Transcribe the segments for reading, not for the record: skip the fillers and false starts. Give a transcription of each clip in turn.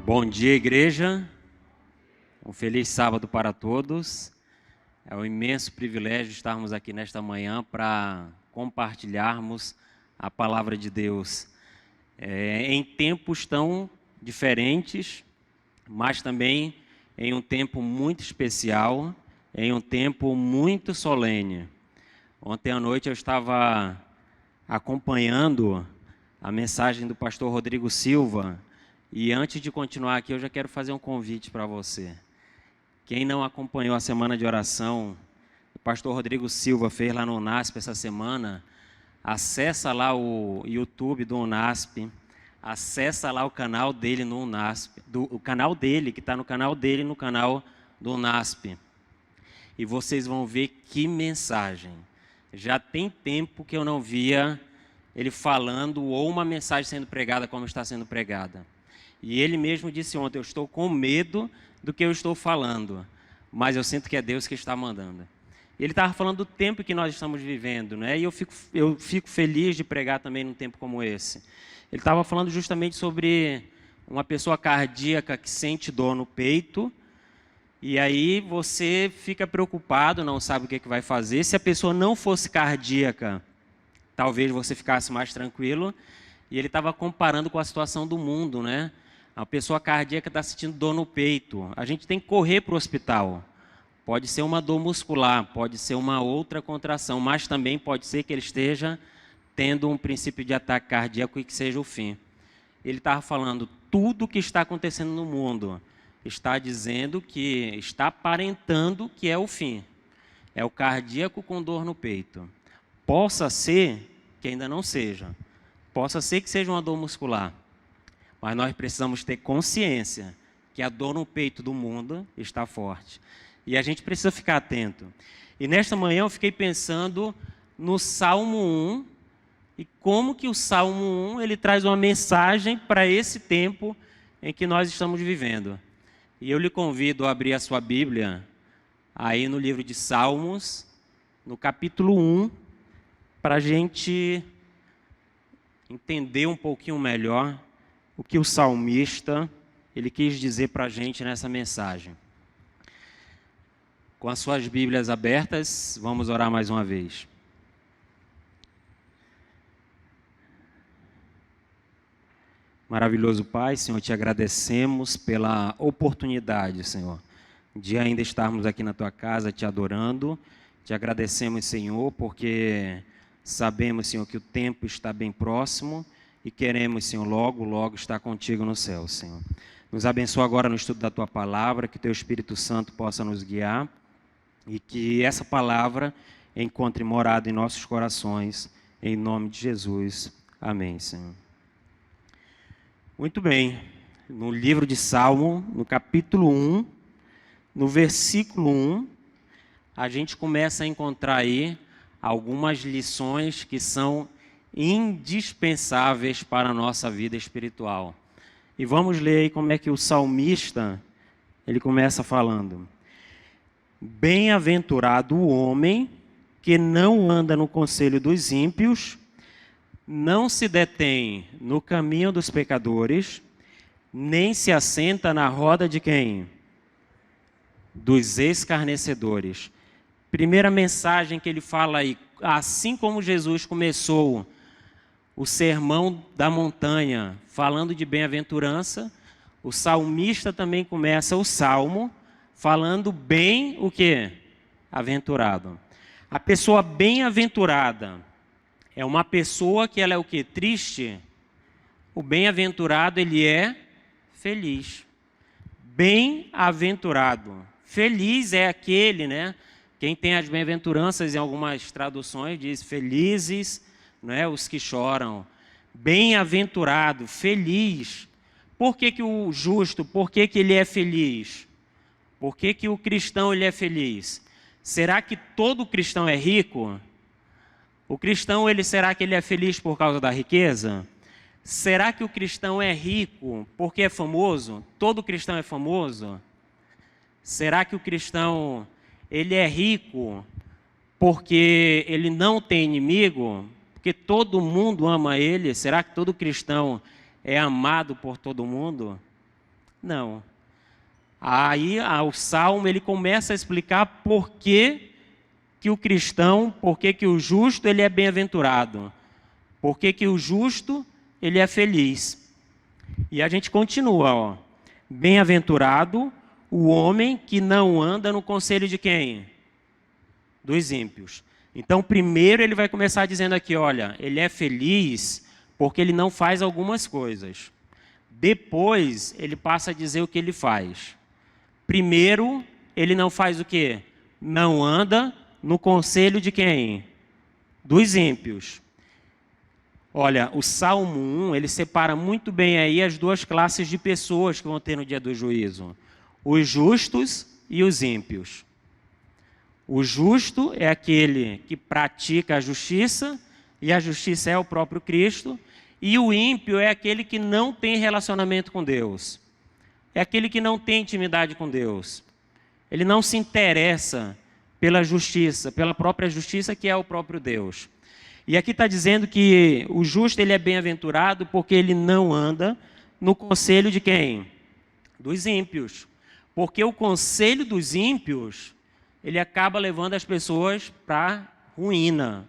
Bom dia, igreja. Um feliz sábado para todos. É um imenso privilégio estarmos aqui nesta manhã para compartilharmos a palavra de Deus. Em tempos tão diferentes, mas também em um tempo muito especial, em um tempo muito solene. Ontem à noite eu estava acompanhando a mensagem do pastor Rodrigo Silva. E antes de continuar aqui, eu já quero fazer um convite para você. Quem não acompanhou a semana de oração, o pastor Rodrigo Silva fez lá no UNASP essa semana, acessa lá o YouTube do UNASP, acessa lá o canal dele no UNASP, o canal dele, que está no canal dele, no canal do UNASP. E vocês vão ver que mensagem. Já tem tempo que eu não via ele falando ou uma mensagem sendo pregada como está sendo pregada. E ele mesmo disse ontem, eu estou com medo do que eu estou falando, mas eu sinto que é Deus que está mandando. Ele estava falando do tempo que nós estamos vivendo, né? E eu fico feliz de pregar também num tempo como esse. Ele estava falando justamente sobre uma pessoa cardíaca que sente dor no peito, e aí você fica preocupado, não sabe o que vai fazer. Se a pessoa não fosse cardíaca, talvez você ficasse mais tranquilo. E ele estava comparando com a situação do mundo, né? A pessoa cardíaca está sentindo dor no peito. A gente tem que correr para o hospital. Pode ser uma dor muscular, pode ser uma outra contração, mas também pode ser que ele esteja tendo um princípio de ataque cardíaco e que seja o fim. Ele estava falando, tudo o que está acontecendo no mundo está dizendo que, está aparentando que é o fim. É o cardíaco com dor no peito. Possa ser que ainda não seja. Possa ser que seja uma dor muscular. Mas nós precisamos ter consciência que a dor no peito do mundo está forte. E a gente precisa ficar atento. E nesta manhã eu fiquei pensando no Salmo 1 e como que o Salmo 1 ele traz uma mensagem para esse tempo em que nós estamos vivendo. E eu lhe convido a abrir a sua Bíblia aí no livro de Salmos, no capítulo 1, para a gente entender um pouquinho melhor o que o salmista ele quis dizer para a gente nessa mensagem. Com as suas Bíblias abertas, vamos orar mais uma vez. Maravilhoso Pai, Senhor, te agradecemos pela oportunidade, Senhor, de ainda estarmos aqui na Tua casa te adorando. Te agradecemos, Senhor, porque sabemos, Senhor, que o tempo está bem próximo e queremos, Senhor, logo, logo estar contigo no céu, Senhor. Nos abençoa agora no estudo da Tua palavra, que Teu Espírito Santo possa nos guiar e que essa palavra encontre morada em nossos corações, em nome de Jesus. Amém, Senhor. Muito bem. No livro de Salmo, no capítulo 1, no versículo 1, a gente começa a encontrar aí algumas lições que são indispensáveis para a nossa vida espiritual. E vamos ler aí como é que o salmista, ele começa falando. Bem-aventurado o homem que não anda no conselho dos ímpios, não se detém no caminho dos pecadores, nem se assenta na roda de quem? Dos escarnecedores. Primeira mensagem que ele fala aí, assim como Jesus começou o sermão da montanha, falando de bem-aventurança, o salmista também começa o salmo falando bem o quê? Aventurado. A pessoa bem-aventurada é uma pessoa que ela é o quê? Triste. O bem-aventurado, ele é feliz. Bem-aventurado. Feliz é aquele, né? Quem tem as bem-aventuranças em algumas traduções diz felizes, né, os que choram. Bem-aventurado, feliz. Por que o justo, por que ele é feliz? Por que o cristão ele é feliz? Será que todo cristão é rico? O cristão, será que ele é feliz por causa da riqueza? Será que o cristão é rico porque é famoso? Todo cristão é famoso? Será que o cristão ele é rico porque ele não tem inimigo? Porque todo mundo ama ele? Será que todo cristão é amado por todo mundo? Não. Aí o Salmo ele começa a explicar por que o cristão, por que o justo ele é bem-aventurado, por que o justo ele é feliz. E a gente continua, ó. Bem-aventurado o homem que não anda no conselho de quem? Dos ímpios. Então, primeiro ele vai começar dizendo aqui, olha, ele é feliz porque ele não faz algumas coisas. Depois, ele passa a dizer o que ele faz. Primeiro, ele não faz o quê? Não anda no conselho de quem? Dos ímpios. Olha, o Salmo 1, ele separa muito bem aí as duas classes de pessoas que vão ter no dia do juízo. Os justos e os ímpios. O justo é aquele que pratica a justiça, e a justiça é o próprio Cristo, e o ímpio é aquele que não tem relacionamento com Deus. É aquele que não tem intimidade com Deus. Ele não se interessa pela justiça, pela própria justiça que é o próprio Deus. E aqui está dizendo que o justo ele é bem-aventurado porque ele não anda no conselho de quem? Dos ímpios. Porque o conselho dos ímpios, ele acaba levando as pessoas para ruína,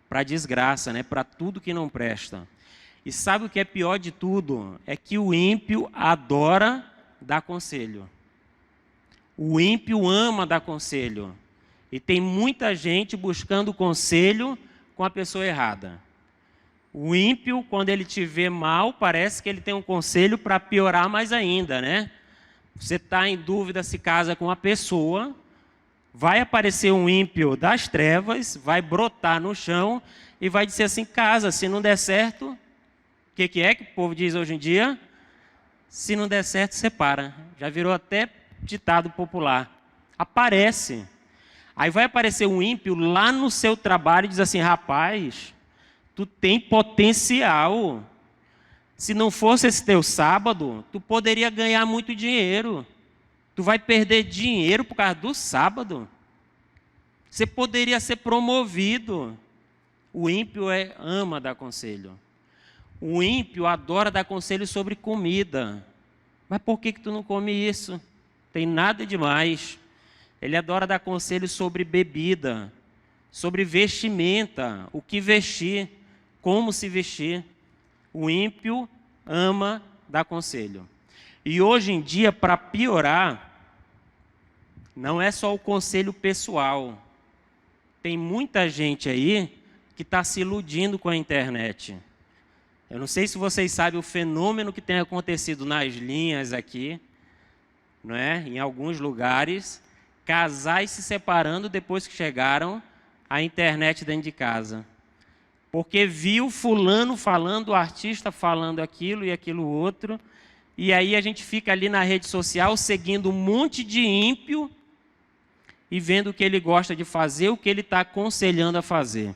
para desgraça, né? Para tudo que não presta. E sabe o que é pior de tudo? É que o ímpio adora dar conselho. O ímpio ama dar conselho. E tem muita gente buscando conselho com a pessoa errada. O ímpio, quando ele te vê mal, parece que ele tem um conselho para piorar mais ainda, né? Você está em dúvida se casa com uma pessoa, vai aparecer um ímpio das trevas, vai brotar no chão e vai dizer assim, casa, se não der certo, o que é que o povo diz hoje em dia? Se não der certo, separa. Já virou até ditado popular. Aparece. Aí vai aparecer um ímpio lá no seu trabalho e diz assim, rapaz, tu tem potencial. Se não fosse esse teu sábado, tu poderia ganhar muito dinheiro. Tu vai perder dinheiro por causa do sábado. Você poderia ser promovido. O ímpio ama dar conselho. O ímpio adora dar conselho sobre comida. Mas por que tu não come isso? Tem nada demais. Ele adora dar conselho sobre bebida, sobre vestimenta, o que vestir, como se vestir. O ímpio ama dar conselho. E hoje em dia, para piorar, não é só o conselho pessoal. Tem muita gente aí que está se iludindo com a internet. Eu não sei se vocês sabem o fenômeno que tem acontecido nas linhas aqui, não é? Em alguns lugares, casais se separando depois que chegaram à internet dentro de casa. Porque viu fulano falando, o artista falando aquilo e aquilo outro, e aí a gente fica ali na rede social seguindo um monte de ímpio e vendo o que ele gosta de fazer, o que ele está aconselhando a fazer.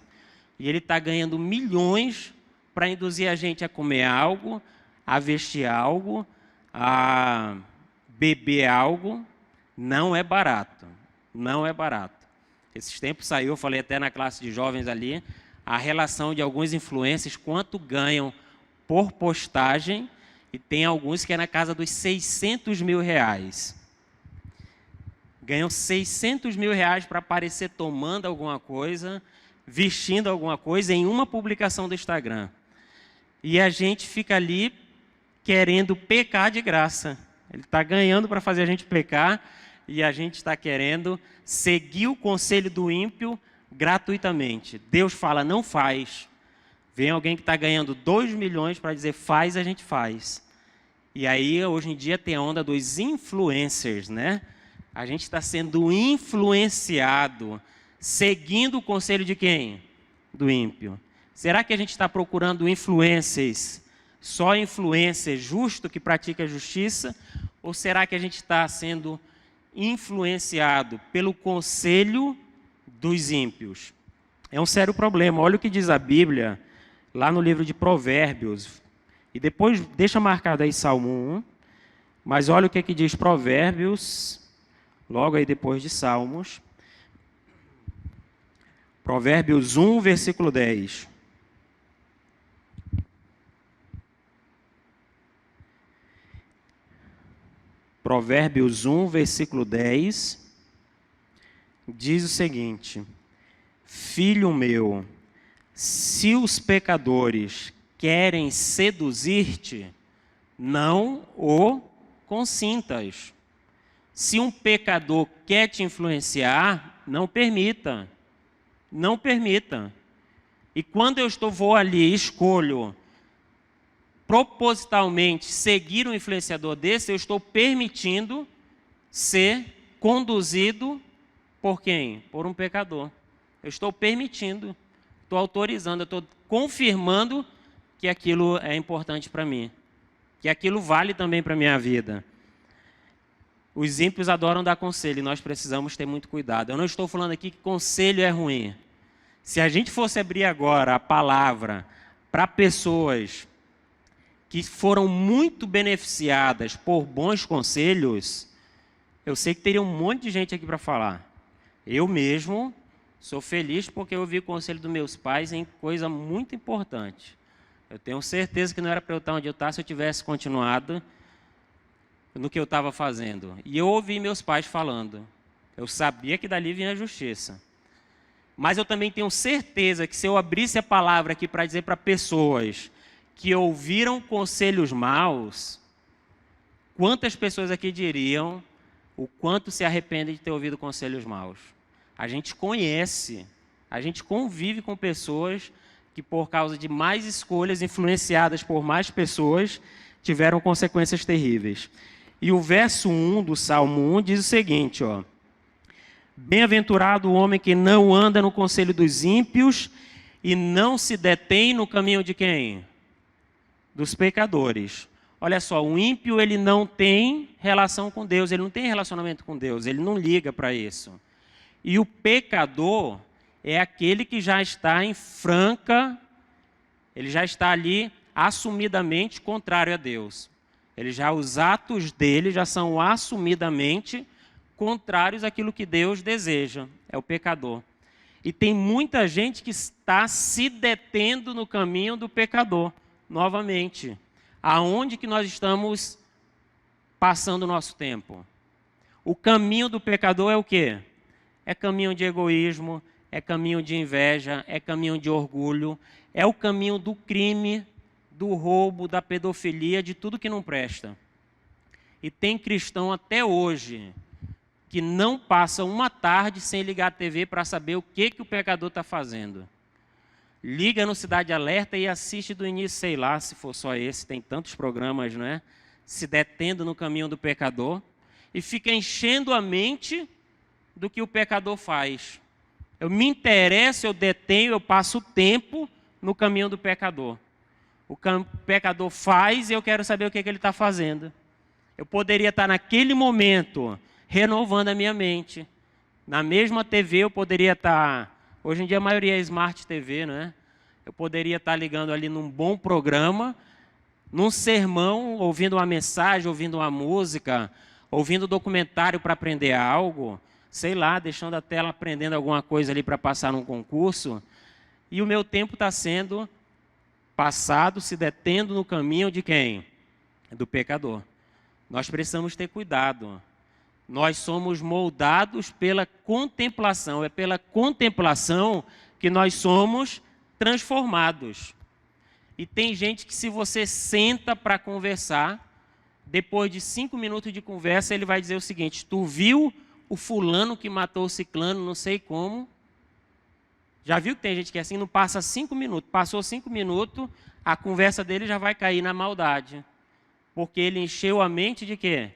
E ele está ganhando milhões para induzir a gente a comer algo, a vestir algo, a beber algo. Não é barato, não é barato. Esses tempos saiu, eu falei até na classe de jovens ali, a relação de alguns influencers, quanto ganham por postagem, e tem alguns que é na casa dos 600 mil reais. Ganham 600 mil reais para aparecer tomando alguma coisa, vestindo alguma coisa em uma publicação do Instagram. E a gente fica ali querendo pecar de graça. Ele está ganhando para fazer a gente pecar, e a gente está querendo seguir o conselho do ímpio gratuitamente. Deus fala, não faz. Vem alguém que está ganhando 2 milhões para dizer, faz, a gente faz. E aí, hoje em dia, tem a onda dos influencers, né? A gente está sendo influenciado, seguindo o conselho de quem? Do ímpio. Será que a gente está procurando influencers, só influencer justo que pratica a justiça? Ou será que a gente está sendo influenciado pelo conselho dos ímpios? É um sério problema. Olha o que diz a Bíblia, lá no livro de Provérbios. E depois, deixa marcado aí Salmo 1, mas olha o que diz Provérbios, logo aí depois de Salmos. Provérbios 1, versículo 10. Provérbios 1, versículo 10, diz o seguinte: Filho meu, se os pecadores querem seduzir-te, não o consintas. Se um pecador quer te influenciar, não permita. Não permita. E quando vou ali e escolho propositalmente seguir um influenciador desse, eu estou permitindo ser conduzido por quem? Por um pecador. Eu estou permitindo, estou autorizando, eu estou confirmando que aquilo é importante para mim, que aquilo vale também para a minha vida. Os ímpios adoram dar conselho e nós precisamos ter muito cuidado. Eu não estou falando aqui que conselho é ruim. Se a gente fosse abrir agora a palavra para pessoas que foram muito beneficiadas por bons conselhos, eu sei que teria um monte de gente aqui para falar. Eu mesmo sou feliz porque eu ouvi o conselho dos meus pais em coisa muito importante. Eu tenho certeza que não era para eu estar onde eu estava se eu tivesse continuado no que eu estava fazendo. E eu ouvi meus pais falando. Eu sabia que dali vinha a justiça. Mas eu também tenho certeza que se eu abrisse a palavra aqui para dizer para pessoas que ouviram conselhos maus, quantas pessoas aqui diriam o quanto se arrependem de ter ouvido conselhos maus? A gente conhece, a gente convive com pessoas que por causa de mais escolhas influenciadas por mais pessoas, tiveram consequências terríveis. E o verso 1 do Salmo 1 diz o seguinte, ó: Bem-aventurado o homem que não anda no conselho dos ímpios e não se detém no caminho de quem? Dos pecadores. Olha só, o ímpio ele não tem relação com Deus, ele não tem relacionamento com Deus, ele não liga para isso. E o pecador é aquele que já está em franca, ele já está ali assumidamente contrário a Deus. Os atos dele já são assumidamente contrários àquilo que Deus deseja, é o pecador. E tem muita gente que está se detendo no caminho do pecador, novamente. Aonde que nós estamos passando o nosso tempo? O caminho do pecador é o quê? É caminho de egoísmo, é caminho de inveja, é caminho de orgulho, é o caminho do crime, do roubo, da pedofilia, de tudo que não presta. E tem cristão até hoje que não passa uma tarde sem ligar a TV para saber o que o pecador está fazendo. Liga no Cidade Alerta e assiste do início, sei lá, se for só esse, tem tantos programas, não é? Se detendo no caminho do pecador, e fica enchendo a mente do que o pecador faz. Eu me interesso, eu detenho, eu passo tempo no caminho do pecador. O pecador faz e eu quero saber o que ele está fazendo. Eu poderia estar naquele momento renovando a minha mente. Na mesma TV eu poderia estar... Hoje em dia a maioria é Smart TV, não é? Eu poderia estar ligando ali num bom programa, num sermão, ouvindo uma mensagem, ouvindo uma música, ouvindo documentário para aprender algo, sei lá, deixando a tela aprendendo alguma coisa ali para passar num concurso, e o meu tempo está sendo passado, se detendo no caminho de quem? Do pecador. Nós precisamos ter cuidado. Nós somos moldados pela contemplação. É pela contemplação que nós somos transformados. E tem gente que se você senta para conversar, depois de 5 minutos de conversa, ele vai dizer o seguinte: tu viu o fulano que matou o ciclano, não sei como? Já viu que tem gente que é assim, não passa 5 minutos. Passou 5 minutos, a conversa dele já vai cair na maldade. Porque ele encheu a mente de quê?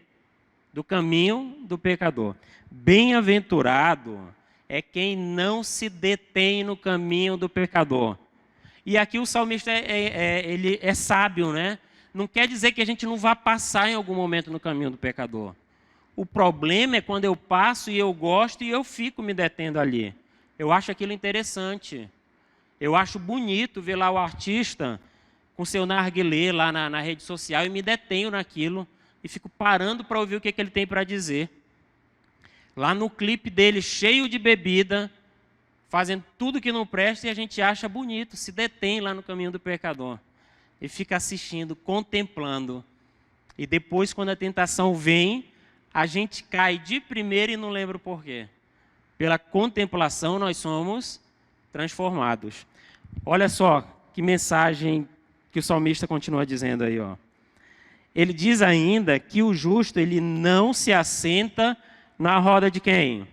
Do caminho do pecador. Bem-aventurado é quem não se detém no caminho do pecador. E aqui o salmista ele é sábio, né? Não quer dizer que a gente não vá passar em algum momento no caminho do pecador. O problema é quando eu passo e eu gosto e eu fico me detendo ali. Eu acho aquilo interessante. Eu acho bonito ver lá o artista com seu narguilé lá na rede social e me detenho naquilo e fico parando para ouvir o que ele tem para dizer. Lá no clipe dele, cheio de bebida, fazendo tudo que não presta, e a gente acha bonito, se detém lá no caminho do pecador. E fica assistindo, contemplando. E depois, quando a tentação vem, a gente cai de primeira e não lembra o porquê. Pela contemplação nós somos transformados. Olha só que mensagem que o salmista continua dizendo aí, ó. Ele diz ainda que o justo, ele não se assenta na roda de quem?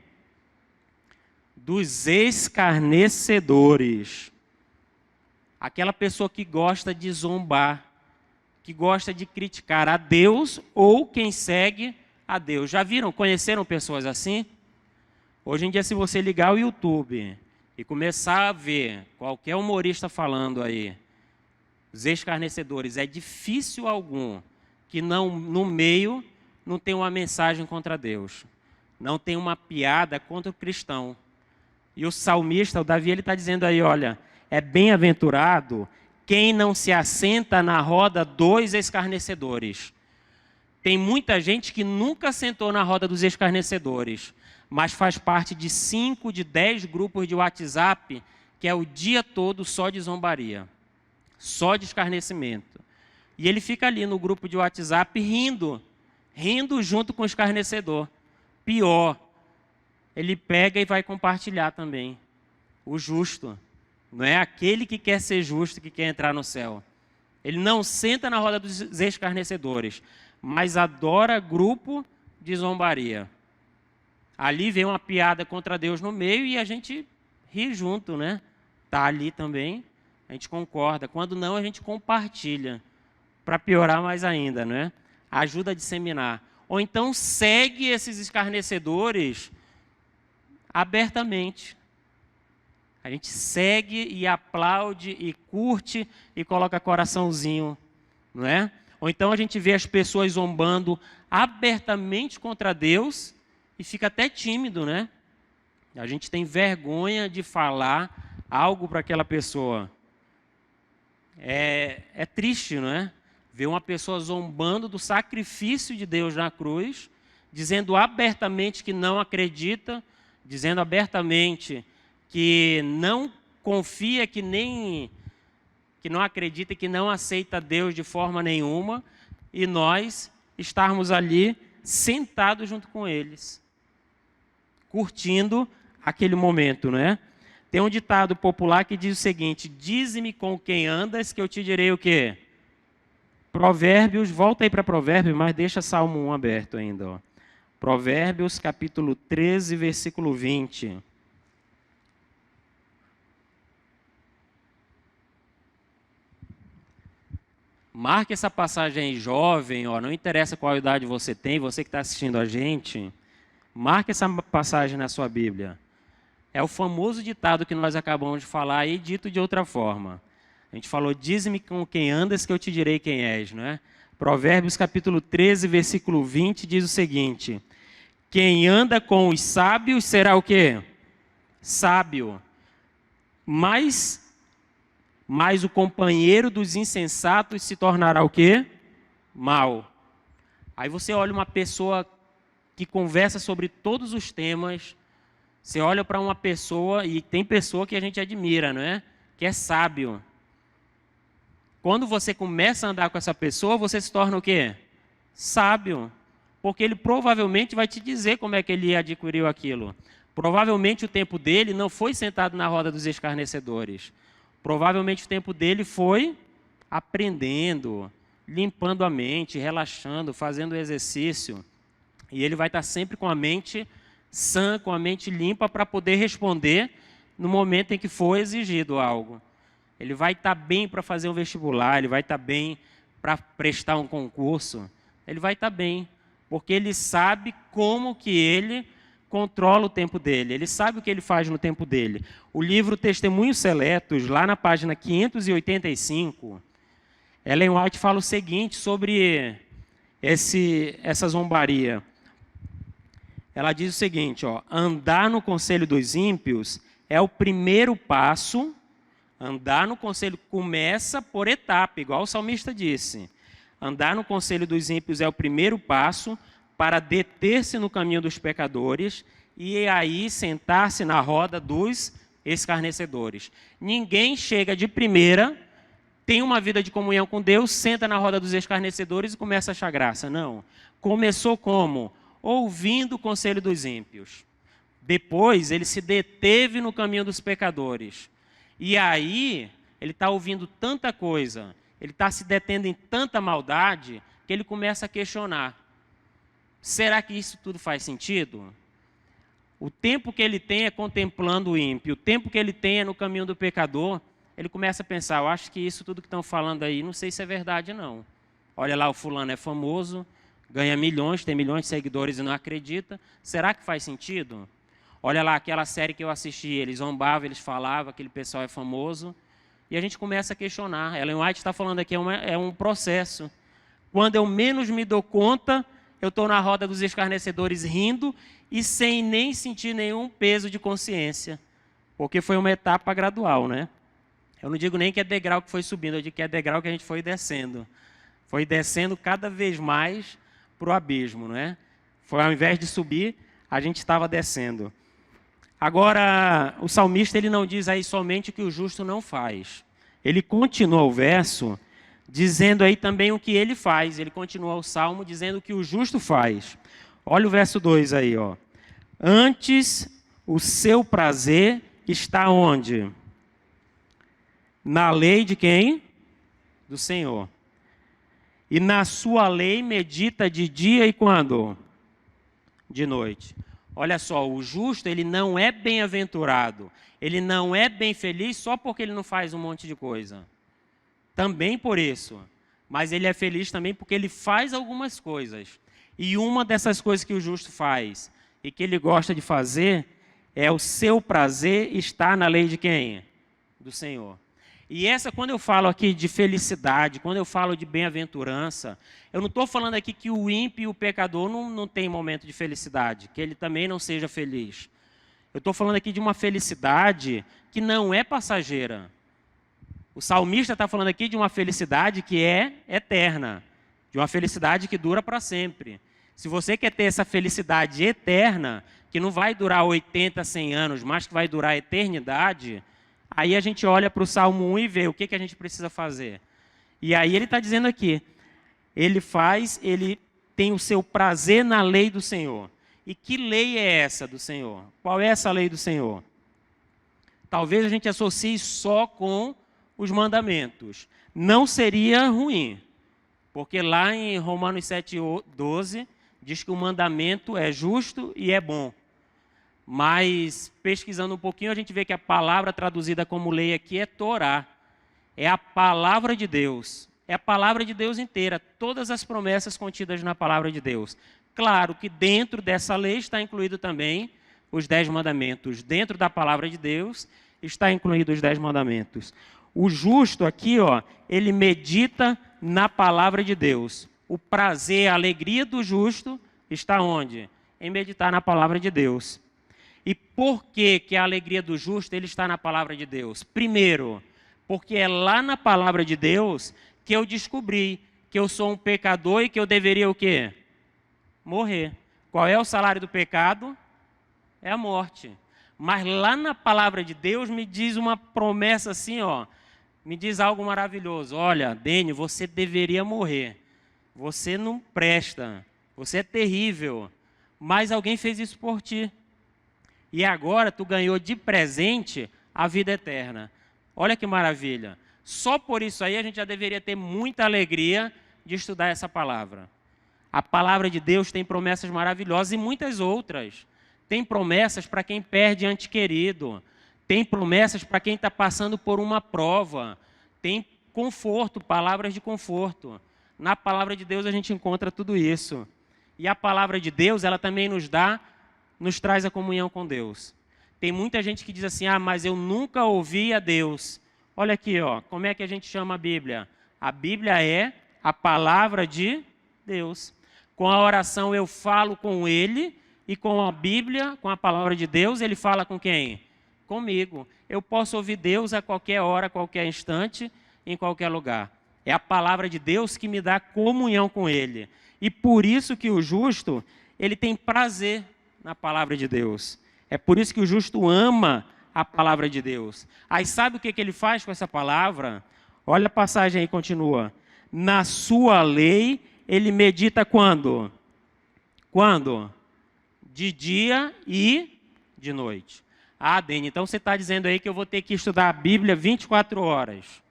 Dos escarnecedores. Aquela pessoa que gosta de zombar, que gosta de criticar a Deus ou quem segue a Deus. Já viram, conheceram pessoas assim? Hoje em dia, se você ligar o YouTube e começar a ver qualquer humorista falando aí, os escarnecedores, é difícil algum que não, no meio não tem uma mensagem contra Deus, não tem uma piada contra o cristão. E o salmista, o Davi, ele está dizendo aí, olha, é bem-aventurado quem não se assenta na roda dos escarnecedores. Tem muita gente que nunca sentou na roda dos escarnecedores, mas faz parte de 5, de 10 grupos de WhatsApp, que é o dia todo só de zombaria, só de escarnecimento. E ele fica ali no grupo de WhatsApp rindo junto com o escarnecedor. Pior, ele pega e vai compartilhar também. O justo, não é aquele que quer ser justo, que quer entrar no céu. Ele não senta na roda dos escarnecedores, mas adora grupo de zombaria. Ali vem uma piada contra Deus no meio e a gente ri junto, né? Está ali também, a gente concorda. Quando não, a gente compartilha. Para piorar mais ainda, não é? Ajuda a disseminar. Ou então segue esses escarnecedores abertamente. A gente segue e aplaude e curte e coloca coraçãozinho, não é? Ou então a gente vê as pessoas zombando abertamente contra Deus e fica até tímido, né? A gente tem vergonha de falar algo para aquela pessoa. É triste, não é? Ver uma pessoa zombando do sacrifício de Deus na cruz, dizendo abertamente que não acredita, dizendo abertamente que não confia, que não acredita, que não aceita Deus de forma nenhuma, e nós estarmos ali sentados junto com eles, curtindo aquele momento, não é? Tem um ditado popular que diz o seguinte: dize-me com quem andas, que eu te direi o quê? Provérbios, volta aí para Provérbios, mas deixa Salmo 1 aberto ainda. Ó. Provérbios, capítulo 13, versículo 20. Marque essa passagem aí, jovem, ó, não interessa qual idade você tem, você que está assistindo a gente, marque essa passagem na sua Bíblia. É o famoso ditado que nós acabamos de falar aí, dito de outra forma. A gente falou, dize-me com quem andas que eu te direi quem és, não é? Provérbios capítulo 13, versículo 20, diz o seguinte: quem anda com os sábios será o quê? Sábio. Mas o companheiro dos insensatos se tornará o quê? Mal. Aí você olha uma pessoa que conversa sobre todos os temas, você olha para uma pessoa, e tem pessoa que a gente admira, não é? Que é sábio. Quando você começa a andar com essa pessoa, você se torna o quê? Sábio. Porque ele provavelmente vai te dizer como é que ele adquiriu aquilo. Provavelmente o tempo dele não foi sentado na roda dos escarnecedores. Provavelmente o tempo dele foi aprendendo, limpando a mente, relaxando, fazendo exercício. E ele vai estar sempre com a mente sã, com a mente limpa, para poder responder no momento em que for exigido algo. Ele vai estar bem para fazer um vestibular, ele vai estar bem para prestar um concurso. Ele vai estar bem, porque ele sabe como que ele controla o tempo dele, ele sabe o que ele faz no tempo dele. O livro Testemunhos Seletos, lá na página 585, Ellen White fala o seguinte sobre essa zombaria. Ela diz o seguinte, ó, andar no conselho dos ímpios é o primeiro passo. Andar no conselho começa por etapa, igual o salmista disse. Andar no conselho dos ímpios é o primeiro passo para deter-se no caminho dos pecadores e aí sentar-se na roda dos escarnecedores. Ninguém chega de primeira, tem uma vida de comunhão com Deus, senta na roda dos escarnecedores e começa a achar graça. Não. Começou como? ouvindo o conselho dos ímpios. Depois, ele se deteve no caminho dos pecadores. E aí, ele está ouvindo tanta coisa, ele está se detendo em tanta maldade, que ele começa a questionar. Será que isso tudo faz sentido? O tempo que ele tem é contemplando o ímpio, o tempo que ele tem é no caminho do pecador, ele começa a pensar, eu acho que isso tudo que estão falando aí, não sei se é verdade não. Olha lá, o fulano é famoso, ganha milhões, tem milhões de seguidores e não acredita. Será que faz sentido? Olha lá, aquela série que eu assisti, eles zombavam, eles falavam, aquele pessoal é famoso. E a gente começa a questionar. Ellen White está falando aqui, é um processo. Quando eu menos me dou conta, eu estou na roda dos escarnecedores rindo e sem nem sentir nenhum peso de consciência. Porque foi uma etapa gradual, né? Eu não digo nem que é degrau que foi subindo, eu digo que é degrau que a gente foi descendo. Foi descendo cada vez mais para o abismo, né? Foi ao invés de subir, a gente estava descendo. Agora, o salmista ele não diz aí somente o que o justo não faz. Ele continua o verso dizendo aí também o que ele faz. Ele continua o salmo dizendo o que o justo faz. Olha o verso 2 aí, ó. Antes o seu prazer está onde? Na lei de quem? Do Senhor. E na sua lei medita de dia e quando? De noite. Olha só, o justo, ele não é bem-aventurado, ele não é bem feliz só porque ele não faz um monte de coisa. Também por isso. Mas ele é feliz também porque ele faz algumas coisas. E uma dessas coisas que o justo faz e que ele gosta de fazer é o seu prazer estar na lei de quem? Do Senhor. E essa, quando eu falo aqui de felicidade, quando eu falo de bem-aventurança, eu não estou falando aqui que o ímpio e o pecador não tem momento de felicidade, que ele também não seja feliz. Eu estou falando aqui de uma felicidade que não é passageira. O salmista está falando aqui de uma felicidade que é eterna, de uma felicidade que dura para sempre. Se você quer ter essa felicidade eterna, que não vai durar 80, 100 anos, mas que vai durar a eternidade, aí a gente olha para o Salmo 1 e vê o que a gente precisa fazer. E aí ele está dizendo aqui, ele tem o seu prazer na lei do Senhor. E que lei é essa do Senhor? Qual é essa lei do Senhor? Talvez a gente associe só com os mandamentos. Não seria ruim, porque lá em Romanos 7:12 diz que o mandamento é justo e é bom. Mas, pesquisando um pouquinho, a gente vê que a palavra traduzida como lei aqui é Torá. É a palavra de Deus. É a palavra de Deus inteira. Todas as promessas contidas na palavra de Deus. Claro que dentro dessa lei está incluído também os 10 mandamentos. Dentro da palavra de Deus está incluído os 10 mandamentos. O justo aqui, ó, ele medita na palavra de Deus. O prazer, a alegria do justo está onde? Em meditar na palavra de Deus. E por que a alegria do justo ele está na palavra de Deus? Primeiro, porque é lá na palavra de Deus que eu descobri que eu sou um pecador e que eu deveria o quê? Morrer. Qual é o salário do pecado? É a morte. Mas lá na palavra de Deus me diz uma promessa assim, ó, me diz algo maravilhoso. Olha, Dênio, você deveria morrer. Você não presta. Você é terrível. Mas alguém fez isso por ti. E agora tu ganhou de presente a vida eterna. Olha que maravilha. Só por isso aí a gente já deveria ter muita alegria de estudar essa palavra. A palavra de Deus tem promessas maravilhosas e muitas outras. Tem promessas para quem perde ente querido. Tem promessas para quem está passando por uma prova. Tem conforto, palavras de conforto. Na palavra de Deus a gente encontra tudo isso. E a palavra de Deus, ela também nos traz a comunhão com Deus. Tem muita gente que diz assim, mas eu nunca ouvi a Deus. Olha aqui, ó, como é que a gente chama a Bíblia? A Bíblia é a palavra de Deus. Com a oração eu falo com Ele, e com a Bíblia, com a palavra de Deus, Ele fala com quem? Comigo. Eu posso ouvir Deus a qualquer hora, a qualquer instante, em qualquer lugar. É a palavra de Deus que me dá comunhão com Ele. E por isso que o justo, ele tem prazer na palavra de Deus. É por isso que o justo ama a palavra de Deus. Aí sabe o que ele faz com essa palavra? Olha a passagem aí, continua. Na sua lei, ele medita quando? Quando? De dia e de noite. Ah, Dene, então você está dizendo aí que eu vou ter que estudar a Bíblia 24 horas.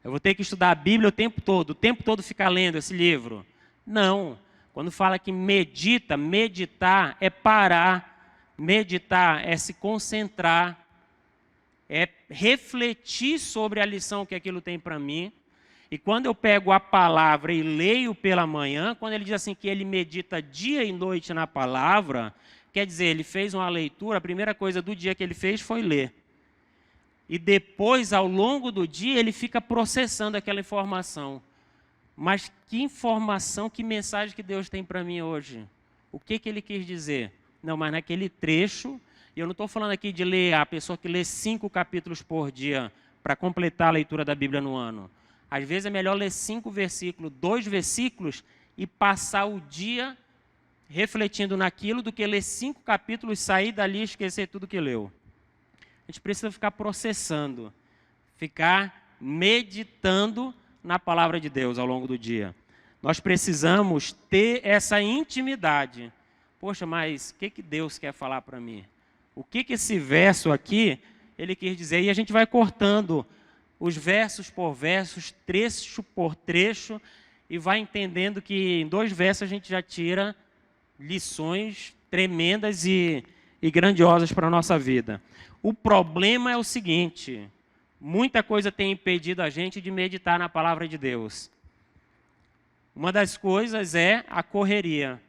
Eu vou ter que estudar a Bíblia o tempo todo ficar lendo esse livro. Não. Quando fala que medita, meditar é parar, meditar é se concentrar, é refletir sobre a lição que aquilo tem para mim. E quando eu pego a palavra e leio pela manhã, quando ele diz assim que ele medita dia e noite na palavra, quer dizer, ele fez uma leitura, a primeira coisa do dia que ele fez foi ler. E depois, ao longo do dia, ele fica processando aquela informação. Mas que informação, que mensagem que Deus tem para mim hoje? O que ele quis dizer? Não, mas naquele trecho, e eu não estou falando aqui de ler a pessoa que lê 5 capítulos por dia para completar a leitura da Bíblia no ano. Às vezes é melhor ler 5 versículos, 2 versículos e passar o dia refletindo naquilo do que ler 5 capítulos, sair dali e esquecer tudo que leu. A gente precisa ficar processando, ficar meditando na palavra de Deus ao longo do dia. Nós precisamos ter essa intimidade. Poxa, mas o que Deus quer falar para mim? O que esse verso aqui, ele quis dizer? E a gente vai cortando os versos por versos, trecho por trecho, e vai entendendo que em 2 versos a gente já tira lições tremendas e grandiosas para a nossa vida. O problema é o seguinte: muita coisa tem impedido a gente de meditar na palavra de Deus. Uma das coisas é a correria.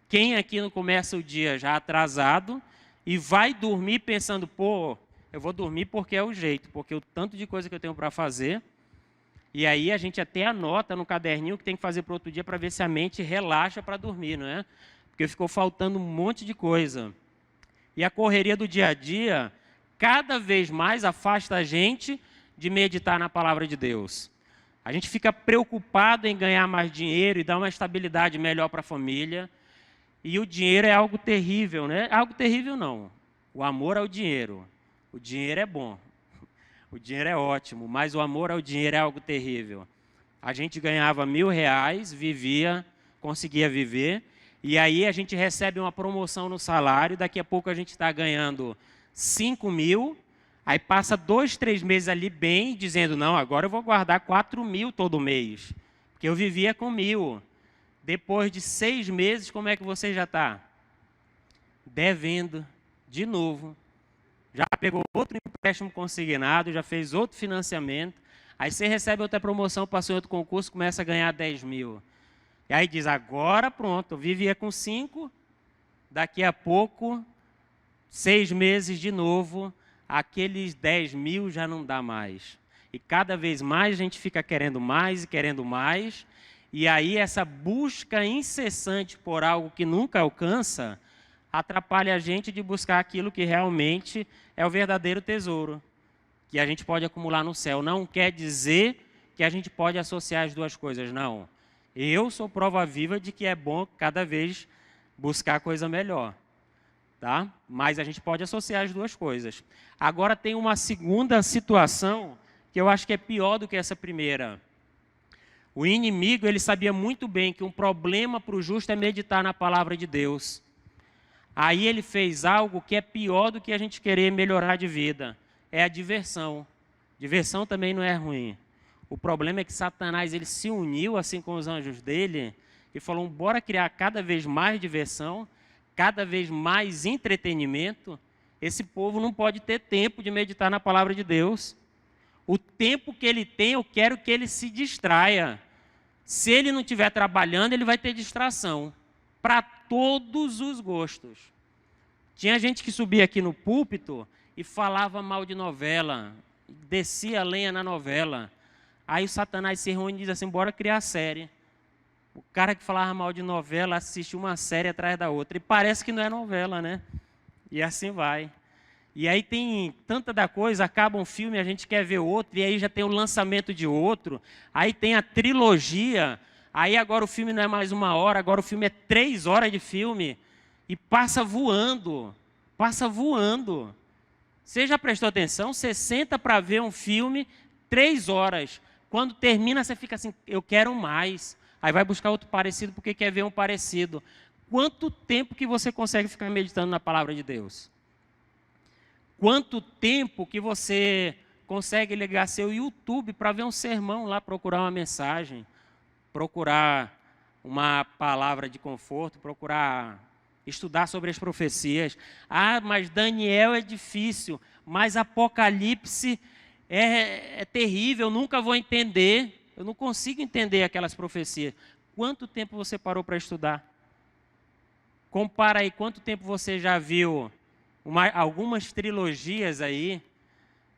Quem aqui não começa o dia já atrasado e vai dormir pensando, pô, eu vou dormir porque é o jeito, porque o tanto de coisa que eu tenho para fazer. E aí a gente até anota no caderninho que tem que fazer para outro dia para ver se a mente relaxa para dormir, não é? Porque ficou faltando um monte de coisa. E a correria do dia a dia cada vez mais afasta a gente de meditar na palavra de Deus. A gente fica preocupado em ganhar mais dinheiro e dar uma estabilidade melhor para a família. E o dinheiro é algo terrível, né? Algo terrível não. O amor ao dinheiro. O dinheiro é bom. O dinheiro é ótimo, mas o amor ao dinheiro é algo terrível. A gente ganhava R$1.000, vivia, conseguia viver, e aí a gente recebe uma promoção no salário, daqui a pouco a gente está ganhando 5.000, aí passa 2, 3 meses ali bem, dizendo, não, agora eu vou guardar 4.000 todo mês, porque eu vivia com 1.000. Depois de 6 meses, como é que você já está? Devendo, de novo. Já pegou outro empréstimo consignado, já fez outro financiamento, aí você recebe outra promoção, passou em outro concurso, começa a ganhar 10.000. E aí diz, agora pronto, eu vivia com 5, daqui a pouco, 6 meses de novo, aqueles 10.000 já não dá mais. E cada vez mais a gente fica querendo mais e querendo mais, e aí essa busca incessante por algo que nunca alcança, atrapalha a gente de buscar aquilo que realmente é o verdadeiro tesouro, que a gente pode acumular no céu. Não quer dizer que a gente pode associar as duas coisas, não. Eu sou prova viva de que é bom cada vez buscar coisa melhor, tá? Mas a gente pode associar as duas coisas. Agora tem uma segunda situação que eu acho que é pior do que essa primeira. O inimigo, ele sabia muito bem que um problema para o justo é meditar na palavra de Deus. Aí ele fez algo que é pior do que a gente querer melhorar de vida. É a diversão. Diversão também não é ruim. O problema é que Satanás ele se uniu assim com os anjos dele e falou, bora criar cada vez mais diversão, cada vez mais entretenimento. Esse povo não pode ter tempo de meditar na palavra de Deus. O tempo que ele tem, eu quero que ele se distraia. Se ele não estiver trabalhando, ele vai ter distração. Para todos os gostos. Tinha gente que subia aqui no púlpito e falava mal de novela, descia a lenha na novela. Aí o Satanás se reúne e diz assim, bora criar série. O cara que falava mal de novela assiste uma série atrás da outra. E parece que não é novela, né? E assim vai. E aí tem tanta da coisa, acaba um filme, a gente quer ver outro, e aí já tem o lançamento de outro. Aí tem a trilogia. Aí agora o filme não é mais 1 hora, agora o filme é 3 horas de filme. E passa voando. Passa voando. Você já prestou atenção? Você senta para ver um filme 3 horas. Quando termina, você fica assim, eu quero mais. Aí vai buscar outro parecido porque quer ver um parecido. Quanto tempo que você consegue ficar meditando na palavra de Deus? Quanto tempo que você consegue ligar seu YouTube para ver um sermão lá, procurar uma mensagem, procurar uma palavra de conforto, procurar estudar sobre as profecias. Ah, mas Daniel é difícil, mas Apocalipse é terrível, eu nunca vou entender, eu não consigo entender aquelas profecias. Quanto tempo você parou para estudar? Compara aí, quanto tempo você já viu algumas trilogias aí,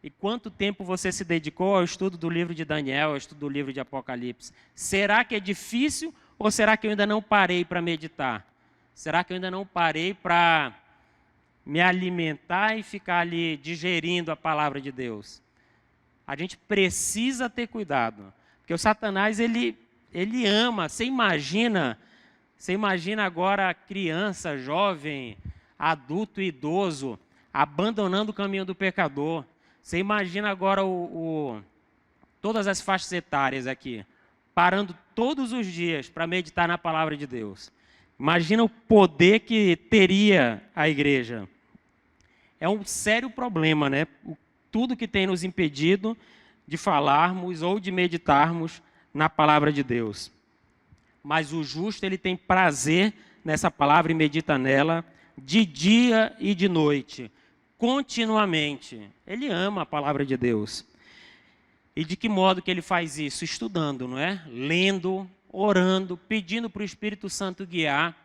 e quanto tempo você se dedicou ao estudo do livro de Daniel, ao estudo do livro de Apocalipse? Será que é difícil ou será que eu ainda não parei para meditar? Será que eu ainda não parei para me alimentar e ficar ali digerindo a palavra de Deus? A gente precisa ter cuidado, porque o Satanás, ele ama. Você imagina agora criança, jovem, adulto e idoso abandonando o caminho do pecador. Você imagina agora todas as faixas etárias aqui, parando todos os dias para meditar na palavra de Deus. Imagina o poder que teria a igreja. É um sério problema, né? Tudo que tem nos impedido de falarmos ou de meditarmos na palavra de Deus. Mas o justo, ele tem prazer nessa palavra e medita nela de dia e de noite, continuamente. Ele ama a palavra de Deus. E de que modo que ele faz isso? Estudando, não é? Lendo, orando, pedindo para o Espírito Santo guiar.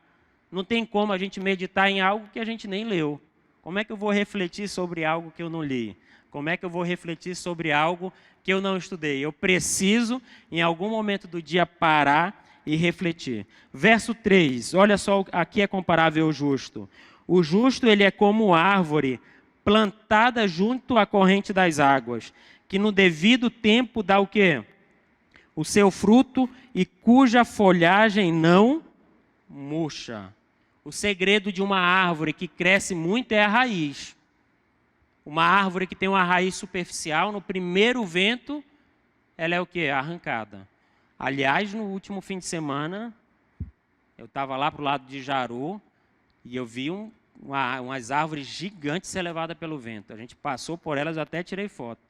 Não tem como a gente meditar em algo que a gente nem leu. Como é que eu vou refletir sobre algo que eu não li? Como é que eu vou refletir sobre algo que eu não estudei? Eu preciso, em algum momento do dia, parar e refletir. Verso 3, olha só, aqui é comparável ao justo. O justo, ele é como árvore plantada junto à corrente das águas, que no devido tempo dá o quê? O seu fruto e cuja folhagem não murcha. O segredo de uma árvore que cresce muito é a raiz. Uma árvore que tem uma raiz superficial, no primeiro vento, ela é o quê? Arrancada. Aliás, no último fim de semana, eu estava lá para o lado de Jaru e eu vi umas árvores gigantes ser levadas pelo vento. A gente passou por elas, eu até tirei foto.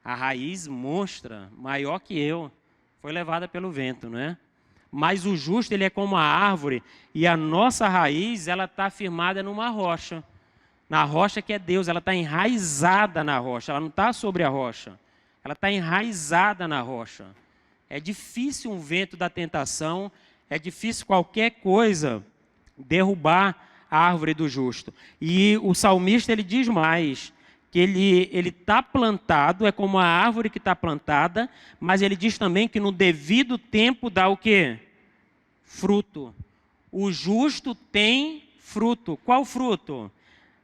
A raiz monstra, maior que eu, foi levada pelo vento, não é? Mas o justo, ele é como a árvore, e a nossa raiz, ela está firmada numa rocha. Na rocha que é Deus, ela está enraizada na rocha, ela não está sobre a rocha. Ela está enraizada na rocha. É difícil um vento da tentação, é difícil qualquer coisa derrubar a árvore do justo. E o salmista, ele diz mais, que ele está plantado, é como a árvore que está plantada, mas ele diz também que no devido tempo dá o quê? Fruto. O justo tem fruto. Qual fruto?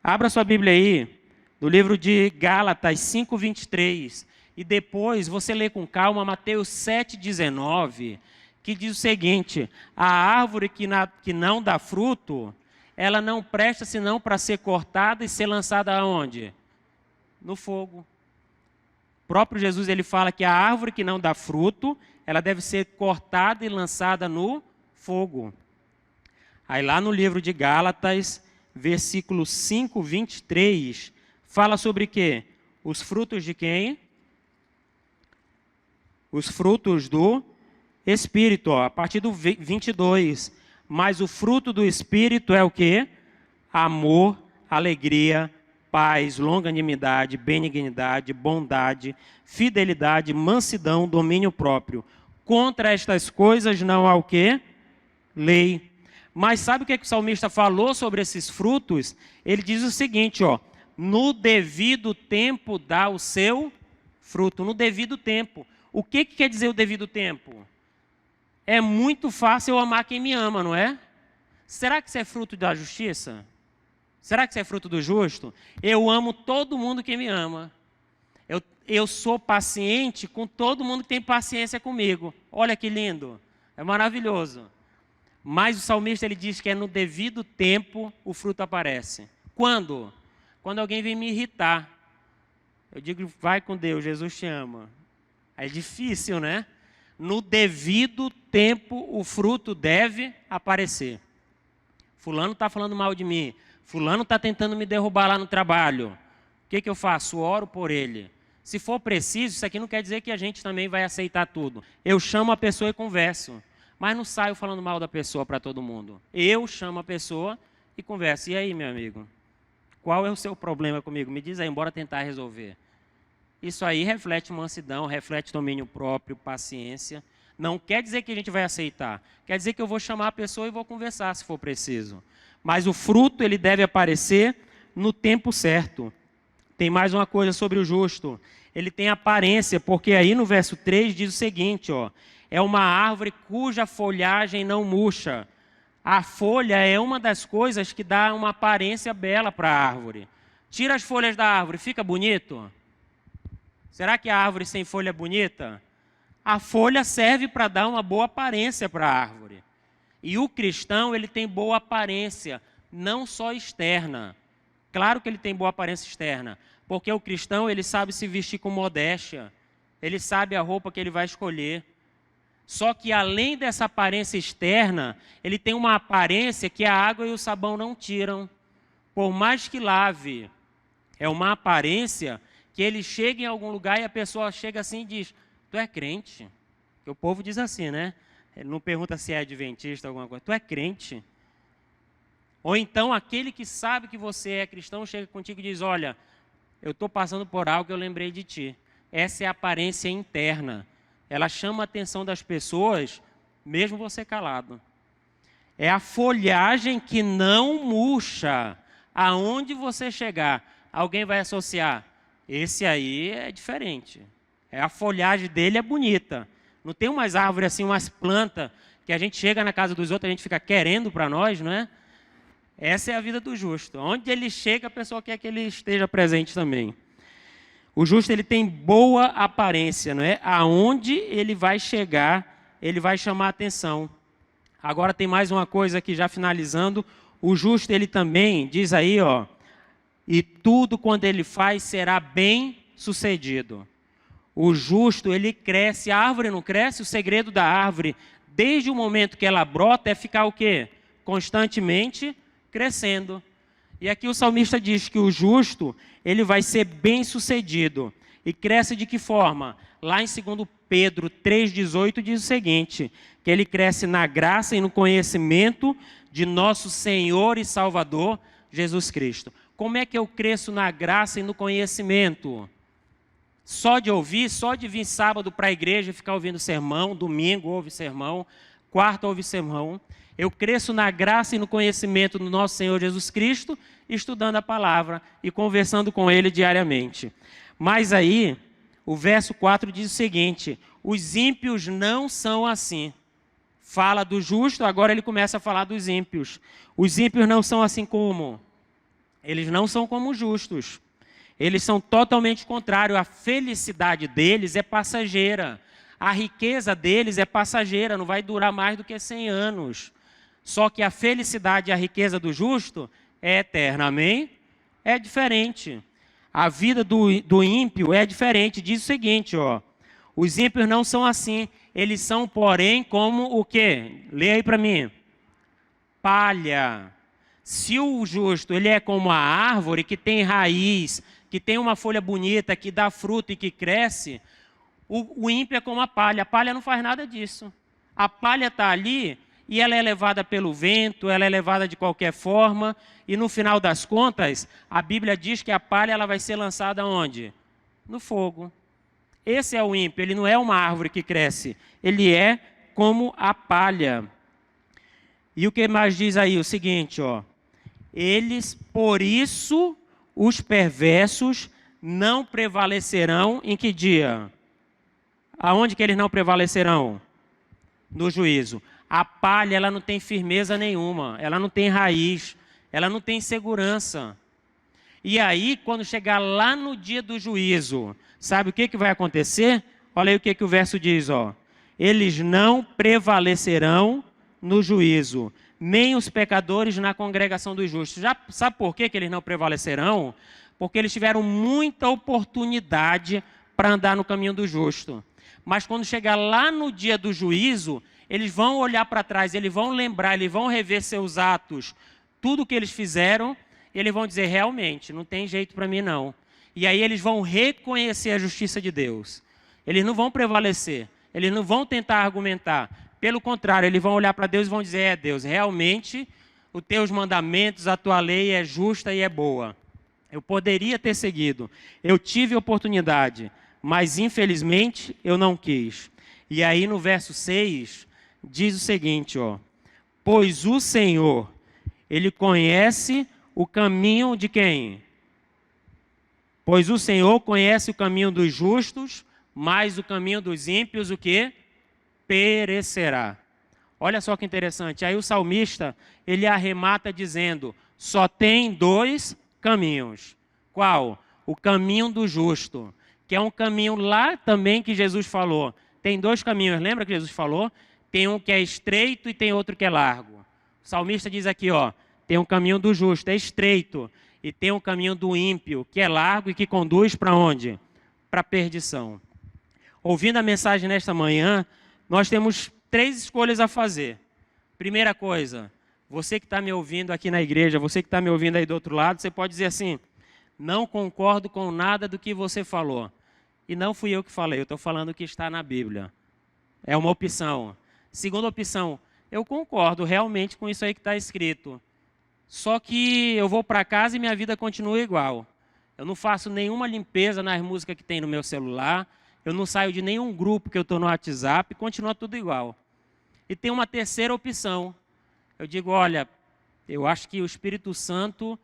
Abra sua Bíblia aí, no livro de Gálatas 5:23, e depois você lê com calma Mateus 7:19, que diz o seguinte: a árvore que não dá fruto, ela não presta senão para ser cortada e ser lançada aonde? No fogo. O próprio Jesus, ele fala que a árvore que não dá fruto, ela deve ser cortada e lançada no fogo. Aí lá no livro de Gálatas, versículo 5:23, fala sobre o quê? Os frutos de quem? Os frutos do Espírito, ó, a partir do 22. Mas o fruto do Espírito é o quê? Amor, alegria, paz, longanimidade, benignidade, bondade, fidelidade, mansidão, domínio próprio. Contra estas coisas não há o quê? Lei. Mas sabe o que o salmista falou sobre esses frutos? Ele diz o seguinte, ó: no devido tempo dá o seu fruto. No devido tempo. O que quer dizer o devido tempo? É muito fácil eu amar quem me ama, não é? Será que isso é fruto da justiça? Será que isso é fruto do justo? Eu amo todo mundo que me ama. Eu sou paciente com todo mundo que tem paciência comigo. Olha que lindo. É maravilhoso. Mas o salmista, ele diz que é no devido tempo o fruto aparece. Quando? Quando alguém vem me irritar. Eu digo, vai com Deus, Jesus te ama. É difícil, né? No devido tempo o fruto deve aparecer. fulano está falando mal de mim, fulano está tentando me derrubar lá no trabalho. O que eu faço? Oro por ele. Se for preciso, isso aqui não quer dizer que a gente também vai aceitar tudo. Eu chamo a pessoa e converso, mas não saio falando mal da pessoa para todo mundo. Eu chamo a pessoa e converso. E aí, meu amigo? Qual é o seu problema comigo? Me diz aí, bora tentar resolver. Isso aí reflete mansidão, reflete domínio próprio, paciência. Não quer dizer que a gente vai aceitar. Quer dizer que eu vou chamar a pessoa e vou conversar, se for preciso. Mas o fruto, ele deve aparecer no tempo certo. Tem mais uma coisa sobre o justo. Ele tem aparência, porque aí no verso 3 diz o seguinte, ó, é uma árvore cuja folhagem não murcha. A folha é uma das coisas que dá uma aparência bela para a árvore. Tira as folhas da árvore, fica bonito? Será que a árvore sem folha é bonita? A folha serve para dar uma boa aparência para a árvore. E o cristão, ele tem boa aparência, não só externa. Claro que ele tem boa aparência externa, porque o cristão, ele sabe se vestir com modéstia, ele sabe a roupa que ele vai escolher. Só que além dessa aparência externa, ele tem uma aparência que a água e o sabão não tiram. Por mais que lave, é uma aparência que ele chega em algum lugar e a pessoa chega assim e diz, tu é crente? Porque o povo diz assim, né? Ele não pergunta se é adventista ou alguma coisa, tu é crente? Ou então aquele que sabe que você é cristão chega contigo e diz, olha, eu estou passando por algo que eu lembrei de ti. Essa é a aparência interna. Ela chama a atenção das pessoas, mesmo você calado. É a folhagem que não murcha. Aonde você chegar, alguém vai associar. Esse aí é diferente. A folhagem dele é bonita. Não tem umas árvores assim, umas plantas, que a gente chega na casa dos outros, a gente fica querendo para nós, não é? Essa é a vida do justo. Onde ele chega, a pessoa quer que ele esteja presente também. O justo, ele tem boa aparência, não é? Aonde ele vai chegar, ele vai chamar a atenção. Agora tem mais uma coisa aqui, já finalizando. O justo, ele também, diz aí, ó, e tudo quando ele faz será bem sucedido. O justo, ele cresce, a árvore não cresce, o segredo da árvore, desde o momento que ela brota, é ficar o quê? Constantemente crescendo. E aqui o salmista diz que o justo, ele vai ser bem sucedido. E cresce de que forma? Lá em 2 Pedro 3,18 diz o seguinte, que ele cresce na graça e no conhecimento de nosso Senhor e Salvador, Jesus Cristo. Como é que eu cresço na graça e no conhecimento? Só de ouvir, só de vir sábado para a igreja e ficar ouvindo sermão, domingo ouve sermão, quarta ouve sermão. Eu cresço na graça e no conhecimento do nosso Senhor Jesus Cristo, estudando a palavra e conversando com Ele diariamente. Mas aí, o verso 4 diz o seguinte, os ímpios não são assim. Fala do justo, agora ele começa a falar dos ímpios. Os ímpios não são assim como? Eles não são como os justos. Eles são totalmente contrários. A felicidade deles é passageira. A riqueza deles é passageira, não vai durar mais do que 100 anos. Só que a felicidade e a riqueza do justo é eterna, amém? É diferente. A vida do ímpio é diferente. Diz o seguinte, ó. Os ímpios não são assim. Eles são, porém, como o quê? Lê aí para mim. Palha. Se o justo, ele é como a árvore que tem raiz, que tem uma folha bonita, que dá fruto e que cresce, o ímpio é como a palha. A palha não faz nada disso. A palha está ali e ela é levada pelo vento, ela é levada de qualquer forma, e no final das contas, a Bíblia diz que a palha ela vai ser lançada onde? No fogo. Esse é o ímpio, ele não é uma árvore que cresce, ele é como a palha. E o que mais diz aí? O seguinte, ó. Eles, por isso, os perversos não prevalecerão em que dia? Aonde que eles não prevalecerão? No juízo. A palha, ela não tem firmeza nenhuma, ela não tem raiz, ela não tem segurança. E aí, quando chegar lá no dia do juízo, sabe o que vai acontecer? Olha aí o que o verso diz, ó. Eles não prevalecerão no juízo, nem os pecadores na congregação dos justos. Já sabe por que eles não prevalecerão? Porque eles tiveram muita oportunidade para andar no caminho do justo. Mas quando chegar lá no dia do juízo, eles vão olhar para trás, eles vão lembrar, eles vão rever seus atos, tudo que eles fizeram, e eles vão dizer, realmente, não tem jeito para mim não. E aí eles vão reconhecer a justiça de Deus. Eles não vão prevalecer, eles não vão tentar argumentar. Pelo contrário, eles vão olhar para Deus e vão dizer, Deus, realmente os teus mandamentos, a tua lei é justa e é boa. Eu poderia ter seguido, eu tive oportunidade, mas infelizmente eu não quis. E aí no verso 6, diz o seguinte, ó, pois o Senhor, Ele conhece o caminho de quem? Pois o Senhor conhece o caminho dos justos, mas o caminho dos ímpios, o quê? Perecerá. Olha só que interessante, aí o salmista, ele arremata dizendo, só tem dois caminhos. Qual? O caminho do justo, que é um caminho lá também que Jesus falou. Tem dois caminhos, lembra que Jesus falou? Tem um que é estreito e tem outro que é largo. O salmista diz aqui, ó, tem um caminho do justo, é estreito, e tem um caminho do ímpio, que é largo e que conduz para onde? Para a perdição. Ouvindo a mensagem nesta manhã, nós temos 3 escolhas a fazer. Primeira coisa, você que está me ouvindo aqui na igreja, você que está me ouvindo aí do outro lado, você pode dizer assim, não concordo com nada do que você falou. E não fui eu que falei, eu estou falando o que está na Bíblia. É uma opção. Segunda opção, eu concordo realmente com isso aí que está escrito. Só que eu vou para casa e minha vida continua igual. Eu não faço nenhuma limpeza nas músicas que tem no meu celular, eu não saio de nenhum grupo que eu estou no WhatsApp, continua tudo igual. E tem uma terceira opção. Eu digo, olha, eu acho que o Espírito Santo,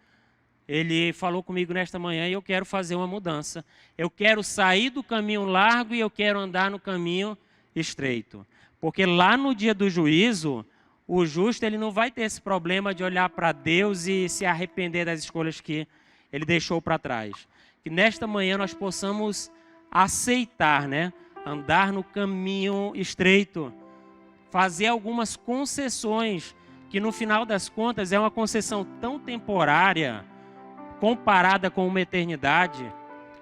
ele falou comigo nesta manhã e eu quero fazer uma mudança. Eu quero sair do caminho largo e eu quero andar no caminho estreito. Porque lá no dia do juízo, o justo ele não vai ter esse problema de olhar para Deus e se arrepender das escolhas que ele deixou para trás. Que nesta manhã nós possamos aceitar, né? Andar no caminho estreito, fazer algumas concessões, que no final das contas é uma concessão tão temporária, comparada com uma eternidade,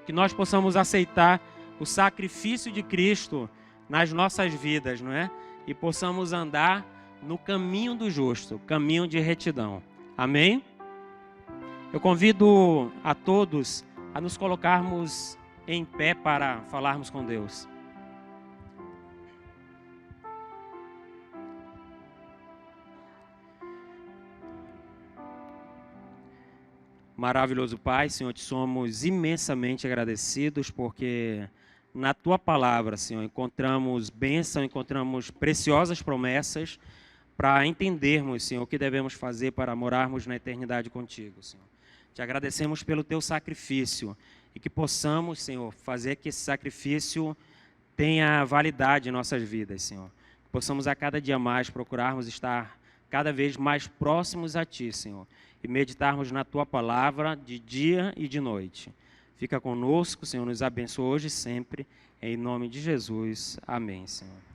que nós possamos aceitar o sacrifício de Cristo nas nossas vidas, não é? E possamos andar no caminho do justo, caminho de retidão. Amém? Eu convido a todos a nos colocarmos em pé para falarmos com Deus. Maravilhoso Pai, Senhor, te somos imensamente agradecidos porque na Tua palavra, Senhor, encontramos bênção, encontramos preciosas promessas para entendermos, Senhor, o que devemos fazer para morarmos na eternidade contigo, Senhor. Te agradecemos pelo Teu sacrifício e que possamos, Senhor, fazer que esse sacrifício tenha validade em nossas vidas, Senhor. Que possamos a cada dia mais procurarmos estar cada vez mais próximos a Ti, Senhor, e meditarmos na Tua palavra de dia e de noite. Fica conosco, Senhor, nos abençoe hoje e sempre, em nome de Jesus. Amém, Senhor.